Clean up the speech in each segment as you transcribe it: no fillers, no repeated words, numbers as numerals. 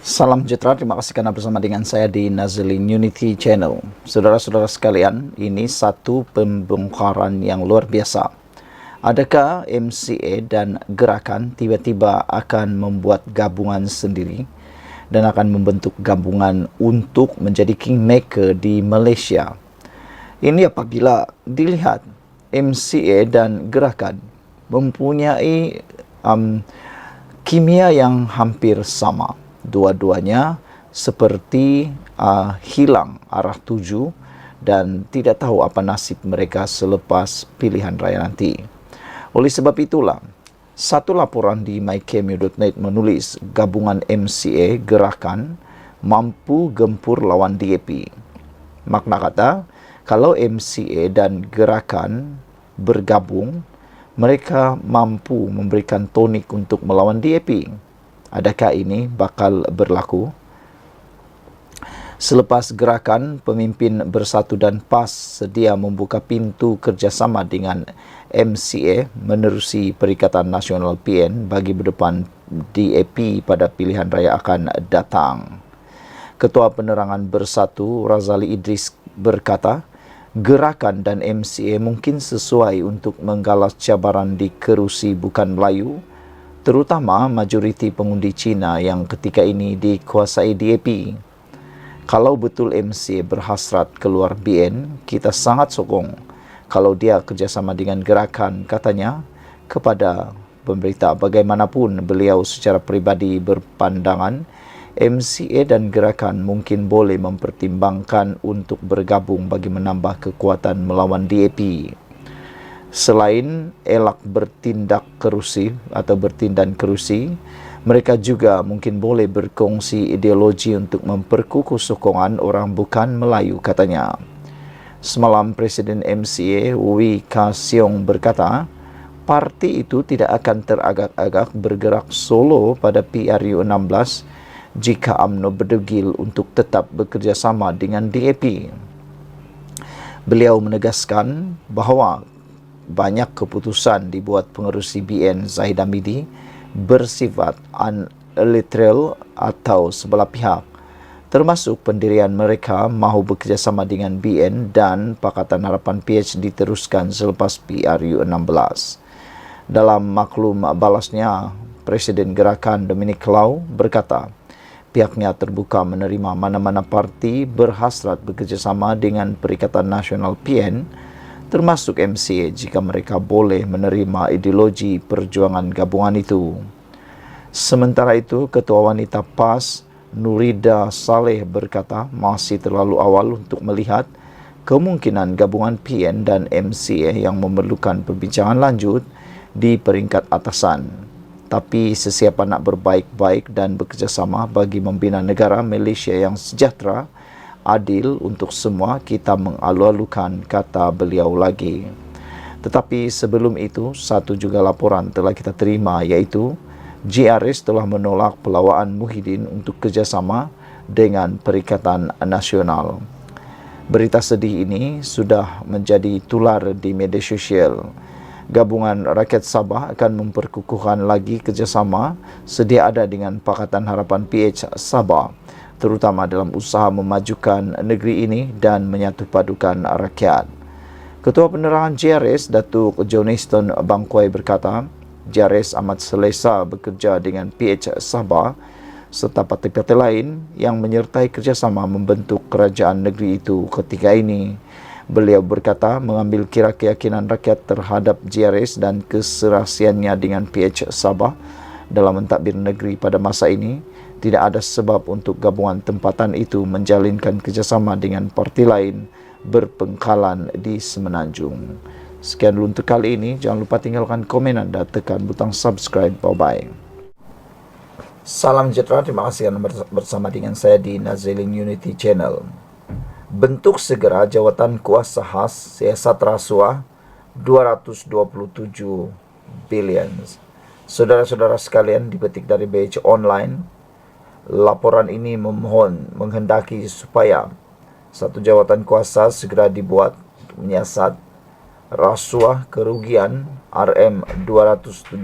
Salam sejahtera, terima kasih karena bersama dengan saya di Nazilin Unity Channel. Saudara-saudara sekalian, ini satu pembongkaran yang luar biasa. Adakah MCA dan gerakan tiba-tiba akan membuat gabungan sendiri dan akan membentuk gabungan untuk menjadi kingmaker di Malaysia? Ini apabila dilihat MCA dan gerakan mempunyai kimia yang hampir sama. Dua-duanya seperti hilang arah tuju dan tidak tahu apa nasib mereka selepas pilihan raya nanti. Oleh sebab itulah, satu laporan di mycmu.net menulis gabungan MCA gerakan mampu gempur lawan DAP. Makna kata, kalau MCA dan gerakan bergabung, mereka mampu memberikan tonik untuk melawan DAP. Adakah ini bakal berlaku? Selepas gerakan, pemimpin Bersatu dan PAS sedia membuka pintu kerjasama dengan MCA menerusi Perikatan Nasional PN bagi berdepan DAP pada pilihan raya akan datang. Ketua Penerangan Bersatu Razali Idris berkata, gerakan dan MCA mungkin sesuai untuk menggalas cabaran di kerusi bukan Melayu, terutama majoriti pengundi Cina yang ketika ini dikuasai DAP. Kalau betul MCA berhasrat keluar BN, kita sangat sokong kalau dia kerjasama dengan gerakan, katanya kepada pemberita. Bagaimanapun beliau secara pribadi berpandangan, MCA dan gerakan mungkin boleh mempertimbangkan untuk bergabung bagi menambah kekuatan melawan DAP. Selain elak bertindak kerusi atau bertindan kerusi, mereka juga mungkin boleh berkongsi ideologi untuk memperkukuh sokongan orang bukan Melayu, katanya. Semalam Presiden MCA Wee Ka Siong berkata, parti itu tidak akan teragak-agak bergerak solo pada PRU 16 jika UMNO berdegil untuk tetap bekerjasama dengan DAP. Beliau menegaskan bahawa banyak keputusan dibuat pengerusi BN Zahid Hamidi bersifat unilateral atau sebelah pihak, termasuk pendirian mereka mahu bekerjasama dengan BN dan Pakatan Harapan PH diteruskan selepas PRU 16. Dalam maklum balasnya, Presiden Gerakan Dominic Lau berkata, pihaknya terbuka menerima mana-mana parti berhasrat bekerjasama dengan Perikatan Nasional PN, termasuk MCA jika mereka boleh menerima ideologi perjuangan gabungan itu. Sementara itu, Ketua Wanita PAS Nurida Saleh berkata masih terlalu awal untuk melihat kemungkinan gabungan PN dan MCA yang memerlukan perbincangan lanjut di peringkat atasan. Tapi sesiapa nak berbaik-baik dan bekerjasama bagi membina negara Malaysia yang sejahtera, adil untuk semua, kita mengalu-alukan, kata beliau lagi. Tetapi sebelum itu, satu juga laporan telah kita terima, iaitu GRS telah menolak pelawaan Muhyiddin untuk kerjasama dengan Perikatan Nasional. Berita sedih ini sudah menjadi tular di media sosial. Gabungan Rakyat Sabah akan memperkukuhkan lagi kerjasama sedia ada dengan Pakatan Harapan PH Sabah, terutama dalam usaha memajukan negeri ini dan menyatupadukan rakyat. Ketua Penerangan JRS, Datuk Johnston Bangkwai berkata, JRS amat selesa bekerja dengan PH Sabah serta parti-parti lain yang menyertai kerjasama membentuk kerajaan negeri itu ketika ini. Beliau berkata mengambil kira keyakinan rakyat terhadap JRS dan keserasiannya dengan PH Sabah dalam mentadbir negeri pada masa ini, tidak ada sebab untuk gabungan tempatan itu menjalinkan kerjasama dengan parti lain berpengkalan di Semenanjung. Sekian dulu untuk kali ini. Jangan lupa tinggalkan komen anda, tekan butang subscribe. Bye-bye. Salam sejahtera, terima kasih kerana bersama dengan saya di Nazilin Unity Channel. Bentuk segera jawatan kuasa khas siasat rasuah 227 bilion. Saudara-saudara sekalian, dipetik dari BH Online. Laporan ini memohon menghendaki supaya satu jawatan kuasa segera dibuat menyiasat rasuah kerugian RM 227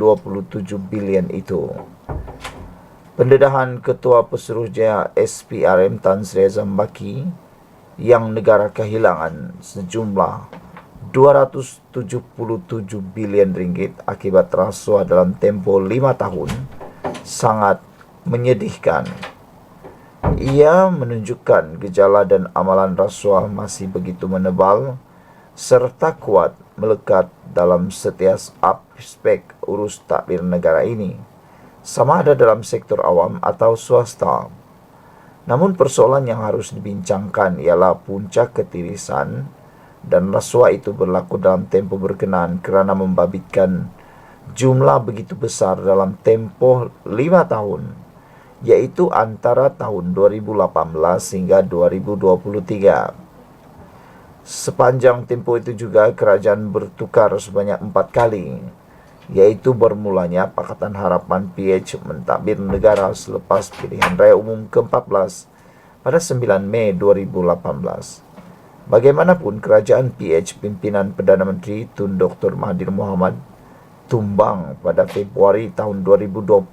bilion itu. Pendedahan Ketua Pesuruhjaya SPRM Tan Sri Azam Baki yang negara kehilangan sejumlah 277 bilion ringgit akibat rasuah dalam tempoh 5 tahun sangat menyedihkan. Ia menunjukkan gejala dan amalan rasuah masih begitu menebal serta kuat melekat dalam setiap aspek urus tadbir negara ini, sama ada dalam sektor awam atau swasta. Namun persoalan yang harus dibincangkan ialah puncak ketirisan dan rasuah itu berlaku dalam tempoh berkenaan kerana membabitkan jumlah begitu besar dalam tempoh 5 tahun, iaitu antara tahun 2018 hingga 2023. Sepanjang tempoh itu juga kerajaan bertukar sebanyak 4 kali, iaitu bermulanya Pakatan Harapan PH mentadbir negara selepas pilihan raya umum ke-14 pada 9 Mei 2018. Bagaimanapun, kerajaan PH pimpinan Perdana Menteri Tun Dr. Mahathir Mohamad tumbang pada Februari tahun 2020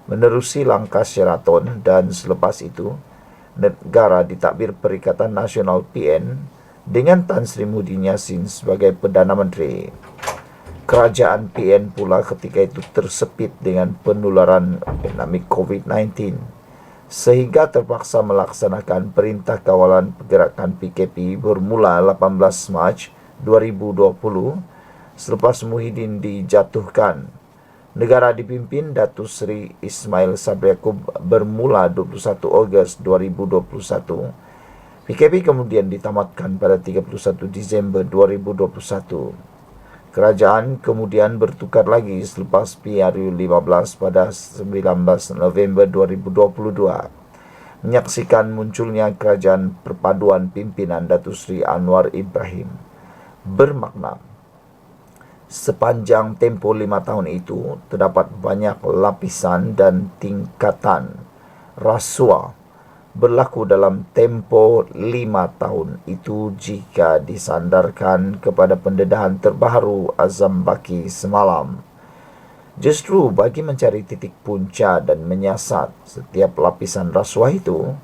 menerusi langkah Sheraton, dan selepas itu negara ditadbir Perikatan Nasional PN dengan Tan Sri Muhyiddin Yassin sebagai Perdana Menteri. Kerajaan PN pula ketika itu tersepit dengan penularan pandemik COVID-19 sehingga terpaksa melaksanakan Perintah Kawalan Pergerakan PKP bermula 18 Mac 2020 selepas Muhyiddin dijatuhkan. Negara dipimpin Datuk Seri Ismail Sabri Yaakob bermula 21 Ogos 2021. PKP kemudian ditamatkan pada 31 Disember 2021. Kerajaan kemudian bertukar lagi selepas PRU 15 pada 19 November 2022, menyaksikan munculnya kerajaan perpaduan pimpinan Datuk Seri Anwar Ibrahim. Bermakna, sepanjang tempoh 5 tahun itu, terdapat banyak lapisan dan tingkatan rasuah berlaku dalam tempoh 5 tahun itu jika disandarkan kepada pendedahan terbaru Azam Baki semalam. Justru bagi mencari titik punca dan menyiasat setiap lapisan rasuah itu,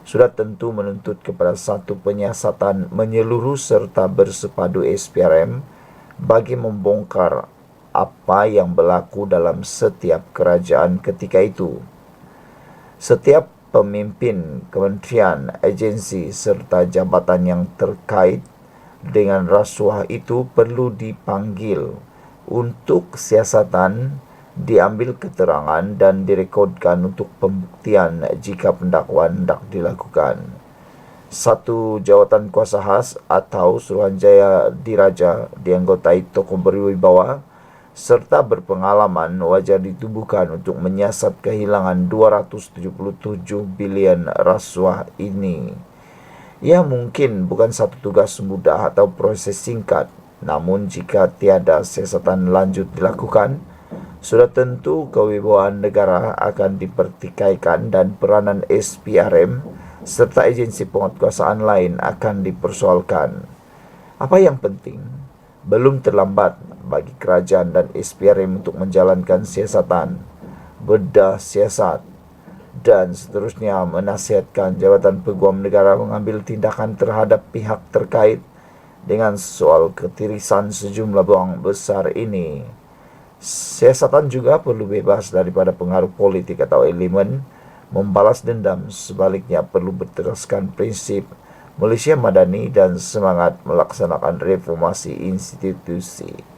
sudah tentu menuntut kepada satu penyiasatan menyeluruh serta bersepadu SPRM bagi membongkar apa yang berlaku dalam setiap kerajaan ketika itu. Setiap pemimpin kementerian, agensi serta jabatan yang terkait dengan rasuah itu perlu dipanggil untuk siasatan, diambil keterangan dan direkodkan untuk pembuktian jika pendakwaan hendak dilakukan. Satu jawatan kuasa khas atau Suruhanjaya Diraja dianggotai tokoh berwibawa serta berpengalaman wajar ditubuhkan untuk menyiasat kehilangan 277 bilion rasuah ini. Ia mungkin bukan satu tugas mudah atau proses singkat, namun jika tiada siasatan lanjut dilakukan, sudah tentu kewibawaan negara akan dipertikaikan dan peranan SPRM serta agensi penguatkuasaan lain akan dipersoalkan. Apa yang penting, belum terlambat bagi kerajaan dan SPRM untuk menjalankan siasatan, bedah siasat dan seterusnya menasihatkan Jabatan Peguam Negara mengambil tindakan terhadap pihak terkait dengan soal ketirisan sejumlah wang besar ini. Siasatan juga perlu bebas daripada pengaruh politik atau elemen membalas dendam, sebaliknya perlu berteraskan prinsip Malaysia Madani dan semangat melaksanakan reformasi institusi.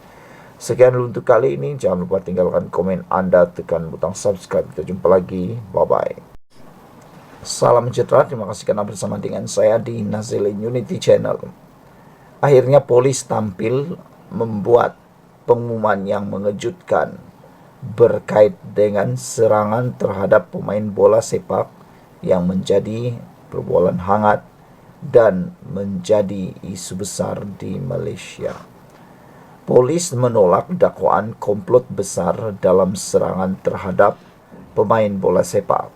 Sekian dulu untuk kali ini. Jangan lupa tinggalkan komen anda, tekan butang subscribe. Kita jumpa lagi. Bye-bye. Salam sejahtera. Terima kasih kerana bersama dengan saya di Nazilin Unity Channel. Akhirnya polis tampil membuat pengumuman yang mengejutkan berkait dengan serangan terhadap pemain bola sepak yang menjadi perbualan hangat dan menjadi isu besar di Malaysia. Polis menolak dakwaan komplot besar dalam serangan terhadap pemain bola sepak.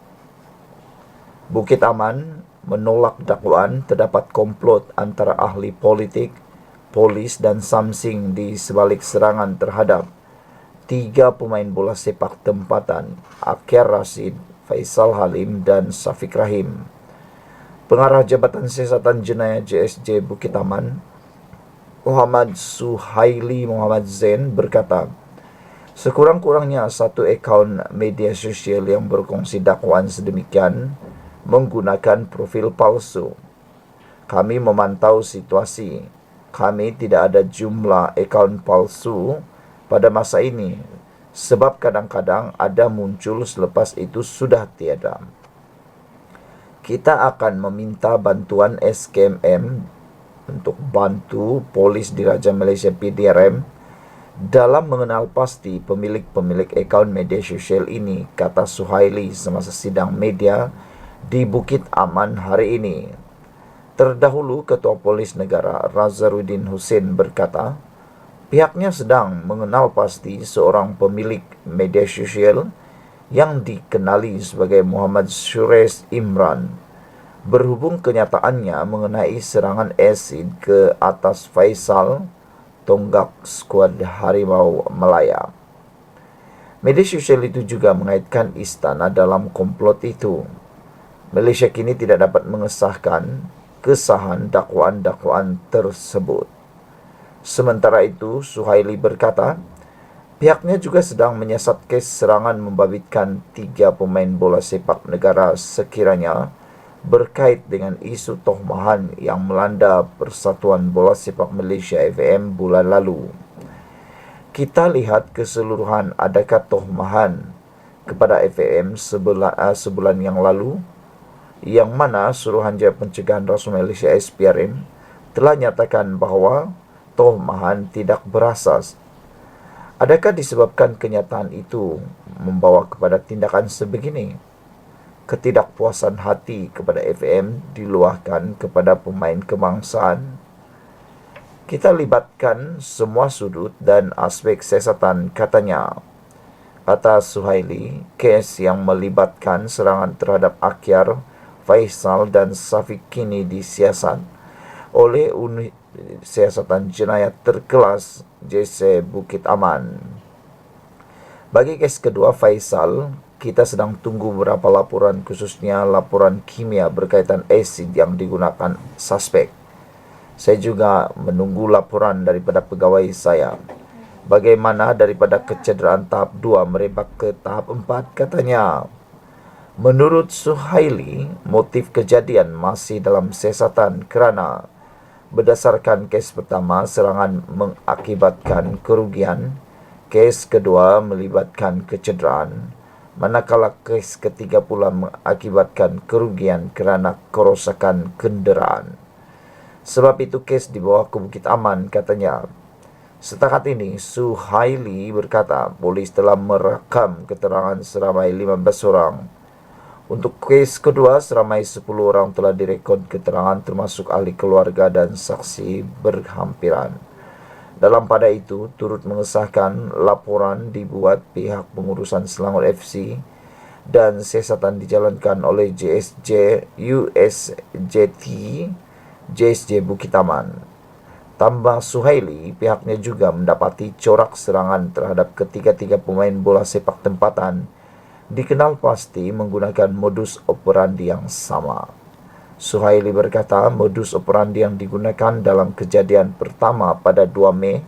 Bukit Aman menolak dakwaan terdapat komplot antara ahli politik, polis dan Samsing di sebalik serangan terhadap 3 pemain bola sepak tempatan, Akyar Rashid, Faisal Halim dan Syafiq Rahim. Pengarah Jabatan Siasatan Jenayah JSJ Bukit Aman, Muhammad Suhaili Muhammad Zain berkata, sekurang-kurangnya satu akaun media sosial yang berkongsi dakwaan sedemikian menggunakan profil palsu. Kami memantau situasi. Kami tidak ada jumlah akaun palsu pada masa ini, sebab kadang-kadang ada muncul selepas itu sudah tiada. Kita akan meminta bantuan SKMM untuk bantu Polis Diraja Malaysia PDRM dalam mengenal pasti pemilik-pemilik akaun media sosial ini, kata Suhaili semasa sidang media di Bukit Aman hari ini. Terdahulu, Ketua Polis Negara Razaruddin Hussein berkata, pihaknya sedang mengenal pasti seorang pemilik media sosial yang dikenali sebagai Muhammad Suresh Imran, berhubung kenyataannya mengenai serangan asid ke atas Faisal, tonggak skuad Harimau Melaya. Media sosial itu juga mengaitkan istana dalam komplot itu. Malaysia kini tidak dapat mengesahkan kesahan dakwaan-dakwaan tersebut. Sementara itu, Suhaili berkata, pihaknya juga sedang menyiasat kes serangan membabitkan 3 pemain bola sepak negara sekiranya berkait dengan isu tohmahan yang melanda Persatuan Bola Sepak Malaysia FAM bulan lalu. Kita lihat keseluruhan adakah tohmahan kepada FAM sebulan yang lalu, yang mana Suruhanjaya Pencegahan Rasuah Malaysia SPRM telah nyatakan bahawa tohmahan tidak berasas. Adakah disebabkan kenyataan itu membawa kepada tindakan sebegini? Ketidakpuasan hati kepada FAM diluahkan kepada pemain kebangsaan. Kita libatkan semua sudut dan aspek siasatan, katanya. Kata Suhaili, kes yang melibatkan serangan terhadap Akyar, Faisal dan Syafiq kini disiasat oleh Unit Siasatan Jenayah Terkelas JC Bukit Aman. Bagi kes kedua Faisal, kita sedang tunggu beberapa laporan, khususnya laporan kimia berkaitan asid yang digunakan suspek. Saya juga menunggu laporan daripada pegawai saya. Bagaimana daripada kecederaan tahap 2 merebak ke tahap 4, katanya. Menurut Suhaili, motif kejadian masih dalam siasatan kerana berdasarkan kes pertama, serangan mengakibatkan kerugian, kes kedua melibatkan kecederaan, manakala kes ketiga pula mengakibatkan kerugian kerana kerosakan kenderaan. Sebab itu kes dibawa ke Bukit Aman, katanya. Setakat ini, Suhaili berkata polis telah merakam keterangan seramai 15 orang. Untuk kes kedua, seramai 10 orang telah direkod keterangan termasuk ahli keluarga dan saksi berhampiran. Dalam pada itu, turut mengesahkan laporan dibuat pihak pengurusan Selangor FC dan siasatan dijalankan oleh JSJ USJT JSJ Bukit Aman. Tambah Suhaili, pihaknya juga mendapati corak serangan terhadap ketiga-tiga pemain bola sepak tempatan dikenal pasti menggunakan modus operandi yang sama. Suhaili berkata modus operandi yang digunakan dalam kejadian pertama pada 2 Mei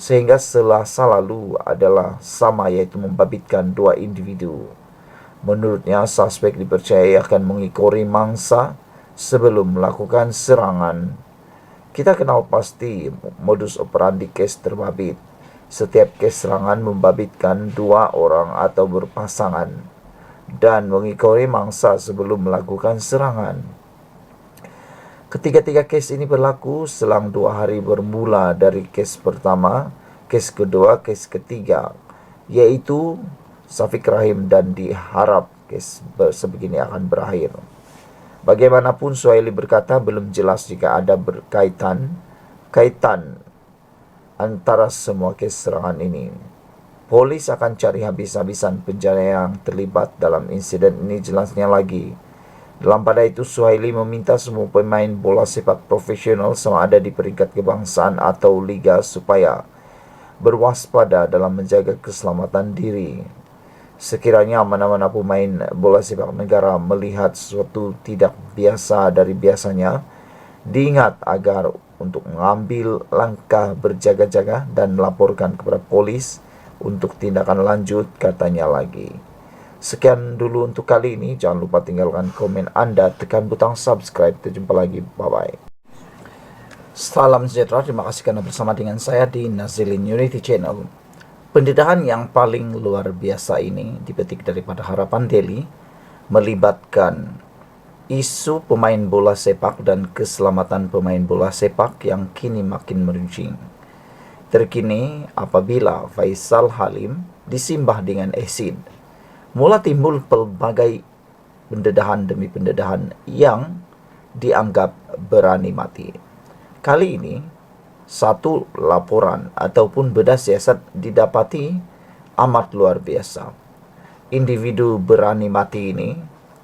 sehingga Selasa lalu adalah sama, iaitu membabitkan 2 individu. Menurutnya, suspek dipercayai akan mengikori mangsa sebelum melakukan serangan. Kita kenal pasti modus operandi kes terbabit. Setiap kes serangan membabitkan 2 orang atau berpasangan dan mengikori mangsa sebelum melakukan serangan. Ketiga-tiga kes ini berlaku selang 2 hari bermula dari kes pertama, kes kedua, kes ketiga, iaitu Syafiq Rahim, dan diharap kes sebegini akan berakhir. Bagaimanapun, Suhaili berkata belum jelas jika ada kaitan antara semua kes serangan ini. Polis akan cari habis-habisan penjara yang terlibat dalam insiden ini, jelasnya lagi. Dalam pada itu, Suhaili meminta semua pemain bola sepak profesional sama ada di peringkat kebangsaan atau liga supaya berwaspada dalam menjaga keselamatan diri. Sekiranya mana-mana pemain bola sepak negara melihat sesuatu tidak biasa dari biasanya, diingat agar untuk mengambil langkah berjaga-jaga dan melaporkan kepada polis untuk tindakan lanjut, katanya lagi. Sekian dulu untuk kali ini. Jangan lupa tinggalkan komen Anda, tekan butang subscribe. Kita jumpa lagi. Bye-bye. Salam sejahtera. Terima kasih karena bersama dengan saya di Nazilin Unity Channel. Pendedahan yang paling luar biasa ini dipetik daripada Harapan Daily, melibatkan isu pemain bola sepak dan keselamatan pemain bola sepak yang kini makin meruncing. Terkini apabila Faisal Halim disimbah dengan asid, mula timbul pelbagai pendedahan demi pendedahan yang dianggap berani mati. Kali ini, satu laporan ataupun bedah siasat didapati amat luar biasa. Individu berani mati ini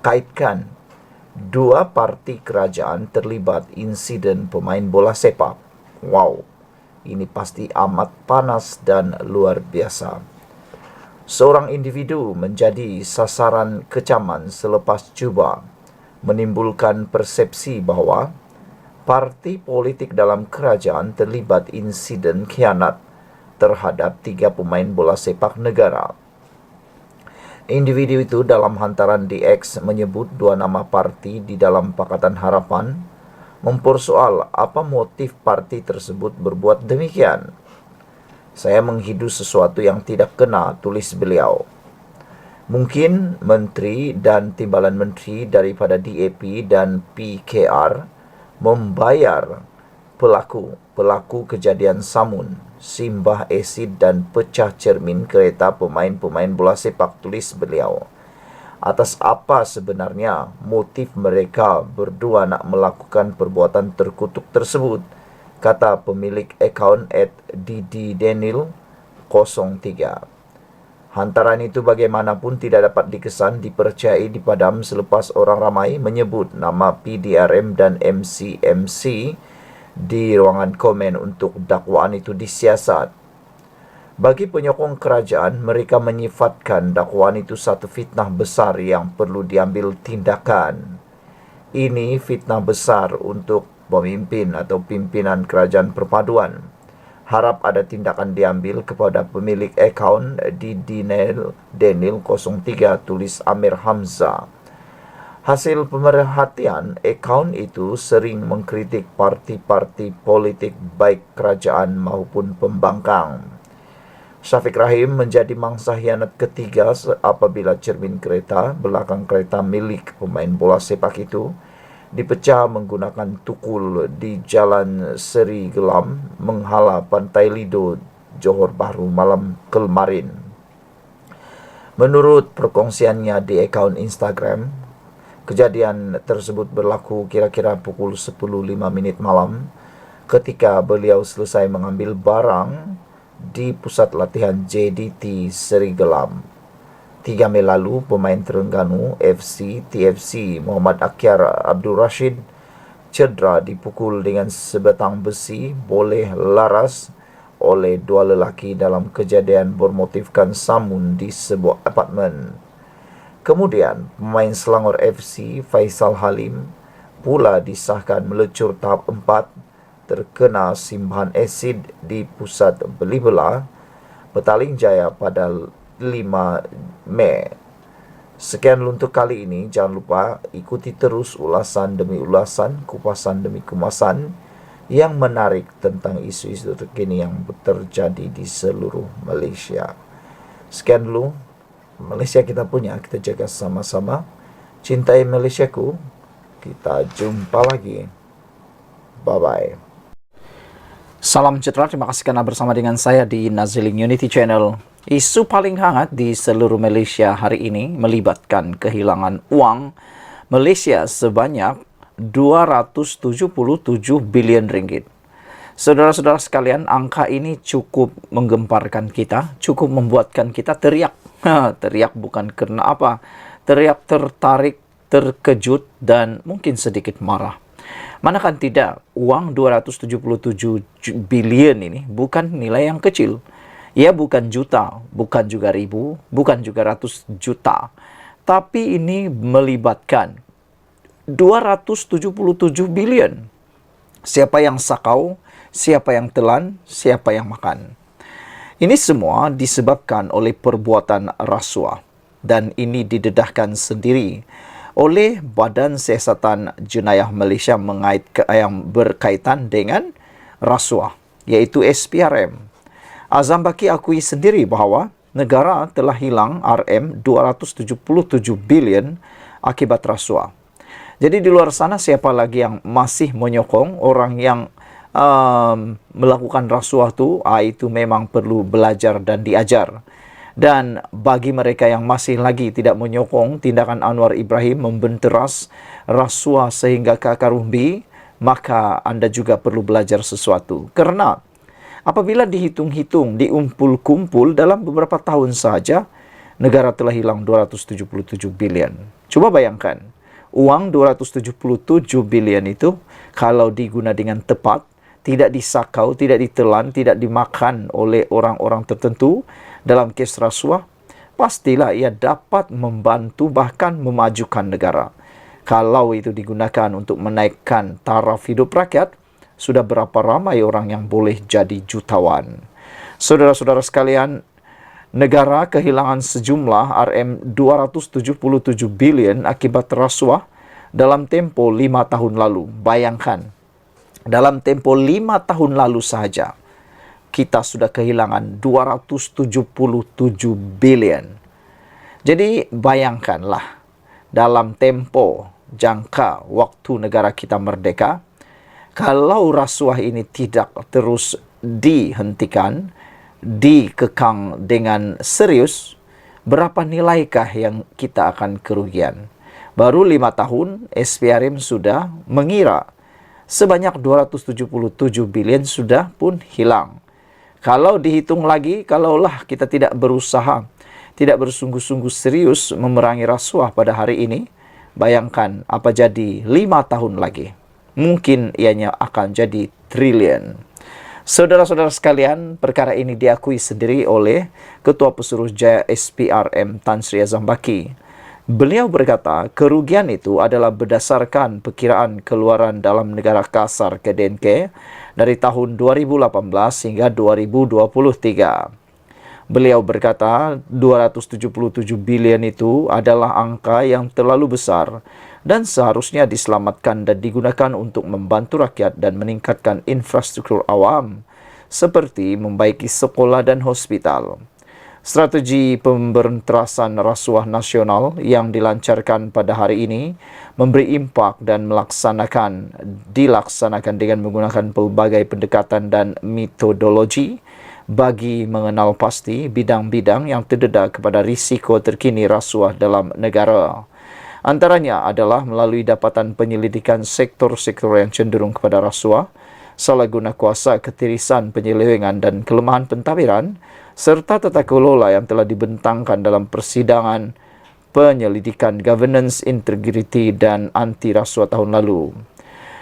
kaitkan dua parti kerajaan terlibat insiden pemain bola sepak. Wow, ini pasti amat panas dan luar biasa. Seorang individu menjadi sasaran kecaman selepas cuba menimbulkan persepsi bahwa parti politik dalam kerajaan terlibat insiden khianat terhadap 3 pemain bola sepak negara. Individu itu dalam hantaran di X menyebut 2 nama parti di dalam Pakatan Harapan, mempersoal apa motif parti tersebut berbuat demikian. Saya menghidu sesuatu yang tidak kena, tulis beliau. Mungkin menteri dan timbalan menteri daripada DAP dan PKR membayar pelaku kejadian samun, simbah asid dan pecah cermin kereta pemain-pemain bola sepak, tulis beliau. Atas apa sebenarnya motif mereka berdua nak melakukan perbuatan terkutuk tersebut, kata pemilik akaun @ddDaniel03. Hantaran itu bagaimanapun tidak dapat dikesan, dipercayai, dipadam selepas orang ramai menyebut nama PDRM dan MCMC di ruangan komen untuk dakwaan itu disiasat. Bagi penyokong kerajaan, mereka menyifatkan dakwaan itu satu fitnah besar yang perlu diambil tindakan. Ini fitnah besar untuk pemimpin atau pimpinan kerajaan perpaduan. Harap ada tindakan diambil kepada pemilik akaun di Daniel03, tulis Amir Hamzah. Hasil pemerhatian, akaun itu sering mengkritik parti-parti politik baik kerajaan maupun pembangkang. Syafiq Rahim menjadi mangsa hianat ketiga apabila cermin kereta belakang kereta milik pemain bola sepak itu dipecah menggunakan tukul di Jalan Seri Gelam, menghala Pantai Lido, Johor Bahru malam kemarin. Menurut perkongsiannya di akaun Instagram, kejadian tersebut berlaku kira-kira pukul 10.05 malam ketika beliau selesai mengambil barang di pusat latihan JDT Seri Gelam. 3 Mei lalu, pemain Terengganu FC TFC Muhammad Akyar Abdul Rashid cedera dipukul dengan sebatang besi boleh laras oleh 2 lelaki dalam kejadian bermotifkan samun di sebuah apartmen. Kemudian, pemain Selangor FC Faisal Halim pula disahkan melecur tahap 4 terkena simbahan asid di pusat beli belah Petaling Jaya pada 5 Mei. Sekian untuk kali ini. Jangan lupa ikuti terus ulasan demi ulasan, kupasan demi kumasan yang menarik tentang isu-isu terkini yang terjadi di seluruh Malaysia. Sekian dulu. Malaysia kita punya, kita jaga sama-sama. Cintai Malaysiaku. Kita jumpa lagi. Bye-bye. Salam sejahtera, terima kasih karena bersama dengan saya di Nazilin Unity Channel. Isu paling hangat di seluruh Malaysia hari ini melibatkan kehilangan uang Malaysia sebanyak 277 bilion ringgit. Saudara-saudara sekalian, angka ini cukup menggemparkan kita, cukup membuatkan kita teriak. Teriak bukan karena apa, teriak tertarik, terkejut, dan mungkin sedikit marah. Manakah tidak, uang 277 bilion ini bukan nilai yang kecil. Ya, bukan juta, bukan juga ribu, bukan juga ratus juta. Tapi ini melibatkan 277 bilion. Siapa yang sakau, siapa yang telan, siapa yang makan. Ini semua disebabkan oleh perbuatan rasuah. Dan ini didedahkan sendiri oleh Badan Siasatan Jenayah Malaysia yang berkaitan dengan rasuah, iaitu SPRM. Azam Baki akui sendiri bahawa negara telah hilang RM277 bilion akibat rasuah. Jadi di luar sana siapa lagi yang masih menyokong orang yang melakukan rasuah itu memang perlu belajar dan diajar. Dan bagi mereka yang masih lagi tidak menyokong tindakan Anwar Ibrahim membenteras rasuah sehingga ke akar umbi, maka anda juga perlu belajar sesuatu. Kerana apabila dihitung-hitung, diumpul-kumpul dalam beberapa tahun saja, negara telah hilang 277 bilion. Cuba bayangkan, uang 277 bilion itu kalau diguna dengan tepat, tidak disakau, tidak ditelan, tidak dimakan oleh orang-orang tertentu dalam kes rasuah, pastilah ia dapat membantu bahkan memajukan negara. Kalau itu digunakan untuk menaikkan taraf hidup rakyat, sudah berapa ramai orang yang boleh jadi jutawan. Saudara-saudara sekalian, negara kehilangan sejumlah RM277 bilion akibat rasuah dalam tempoh 5 tahun lalu. Bayangkan, dalam tempoh 5 tahun lalu sahaja, kita sudah kehilangan 277 bilion. Jadi bayangkanlah, dalam tempoh jangka waktu negara kita merdeka, kalau rasuah ini tidak terus dihentikan, dikekang dengan serius, berapa nilaikah yang kita akan kerugian? Baru 5 tahun, SPRM sudah mengira sebanyak 277 bilion sudah pun hilang. Kalau dihitung lagi, kalaulah kita tidak berusaha, tidak bersungguh-sungguh serius memerangi rasuah pada hari ini, bayangkan apa jadi 5 tahun lagi. Mungkin ianya akan jadi triliun. Saudara-saudara sekalian, perkara ini diakui sendiri oleh Ketua Pesuruhjaya SPRM Tan Sri Azam Baki. Beliau berkata, kerugian itu adalah berdasarkan perkiraan keluaran dalam negara kasar KDNK dari tahun 2018 hingga 2023. Beliau berkata, 277 bilion itu adalah angka yang terlalu besar dan seharusnya diselamatkan dan digunakan untuk membantu rakyat dan meningkatkan infrastruktur awam seperti membaiki sekolah dan hospital. Strategi pemberantasan rasuah nasional yang dilancarkan pada hari ini memberi impak dan dilaksanakan dengan menggunakan pelbagai pendekatan dan metodologi bagi mengenal pasti bidang-bidang yang terdedah kepada risiko terkini rasuah dalam negara. Antaranya adalah melalui dapatan penyelidikan sektor-sektor yang cenderung kepada rasuah, salah guna kuasa, ketirisan, penyelewengan dan kelemahan pentadbiran, serta tata kelola yang telah dibentangkan dalam persidangan penyelidikan governance, integriti dan anti rasuah tahun lalu.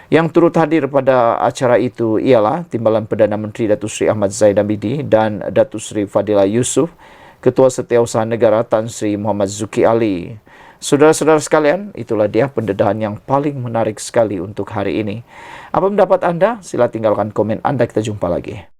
Yang turut hadir pada acara itu ialah Timbalan Perdana Menteri Datuk Seri Ahmad Zahid Hamidi dan Datuk Seri Fadilah Yusof, Ketua Setiausaha Negara Tan Sri Muhammad Zuki Ali. Saudara-saudara sekalian, itulah dia pendedahan yang paling menarik sekali untuk hari ini. Apa pendapat anda? Sila tinggalkan komen anda, kita jumpa lagi.